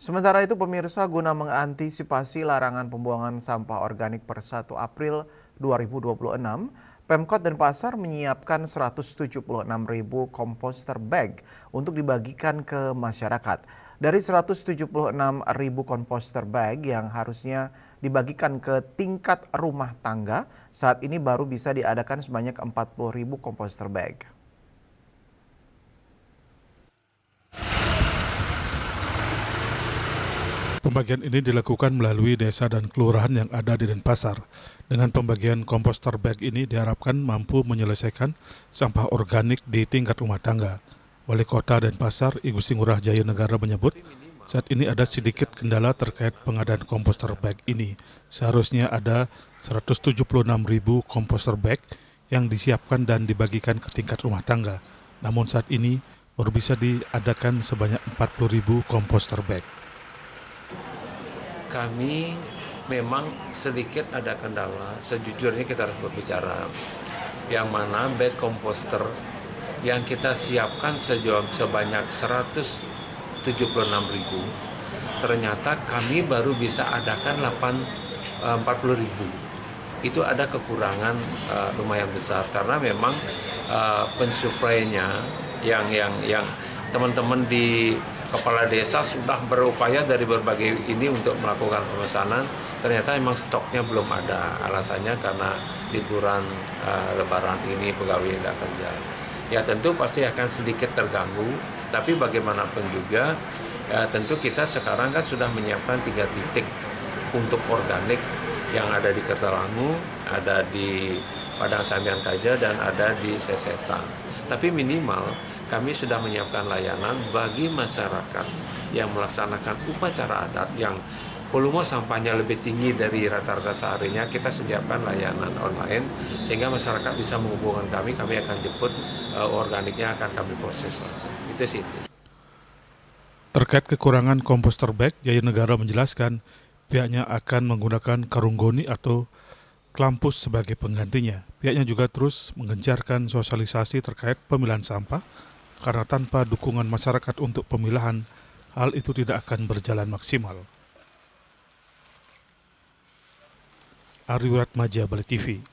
Sementara itu pemirsa guna mengantisipasi larangan pembuangan sampah organik per 1 April 2026, Pemkot Denpasar menyiapkan 176.000 komposter bag untuk dibagikan ke masyarakat. Dari 176.000 komposter bag yang harusnya dibagikan ke tingkat rumah tangga, saat ini baru bisa diadakan sebanyak 40.000 komposter bag. Pembagian ini dilakukan melalui desa dan kelurahan yang ada di Denpasar. Dengan pembagian komposter bag ini diharapkan mampu menyelesaikan sampah organik di tingkat rumah tangga. Wali Kota Denpasar, I Gusti Ngurah Jaya Negara menyebut, saat ini ada sedikit kendala terkait pengadaan komposter bag ini. Seharusnya ada 176.000 komposter bag yang disiapkan dan dibagikan ke tingkat rumah tangga. Namun saat ini baru bisa diadakan sebanyak 40.000 komposter bag. Kami memang sedikit ada kendala, sejujurnya kita harus berbicara, yang mana bag komposter yang kita siapkan sebanyak 176.000, ternyata kami baru bisa adakan 40.000. Itu ada kekurangan lumayan besar karena memang pensuplainya yang teman-teman di kepala desa sudah berupaya dari berbagai ini untuk melakukan pemesanan, ternyata memang stoknya belum ada. Alasannya karena liburan lebaran ini pegawai tidak kerja. Ya tentu pasti akan sedikit terganggu, tapi bagaimanapun juga tentu kita sekarang kan sudah menyiapkan 3 titik untuk organik yang ada di Kertalangu, ada di Padang Sambian Kaja, dan ada di Sesetan. Tapi minimal kami sudah menyiapkan layanan bagi masyarakat yang melaksanakan upacara adat yang volume sampahnya lebih tinggi dari rata-rata seharinya. Kita sediakan layanan online sehingga masyarakat bisa menghubungkan kami akan jemput organiknya, akan kami proses langsung. Itu sih. Terkait kekurangan komposter bag, Jaya Negara menjelaskan pihaknya akan menggunakan karung goni atau klampus sebagai penggantinya. Pihaknya juga terus menggencarkan sosialisasi terkait pemilahan sampah, karena tanpa dukungan masyarakat untuk pemilahan, hal itu tidak akan berjalan maksimal. Ari Wiratmaja, Bali TV.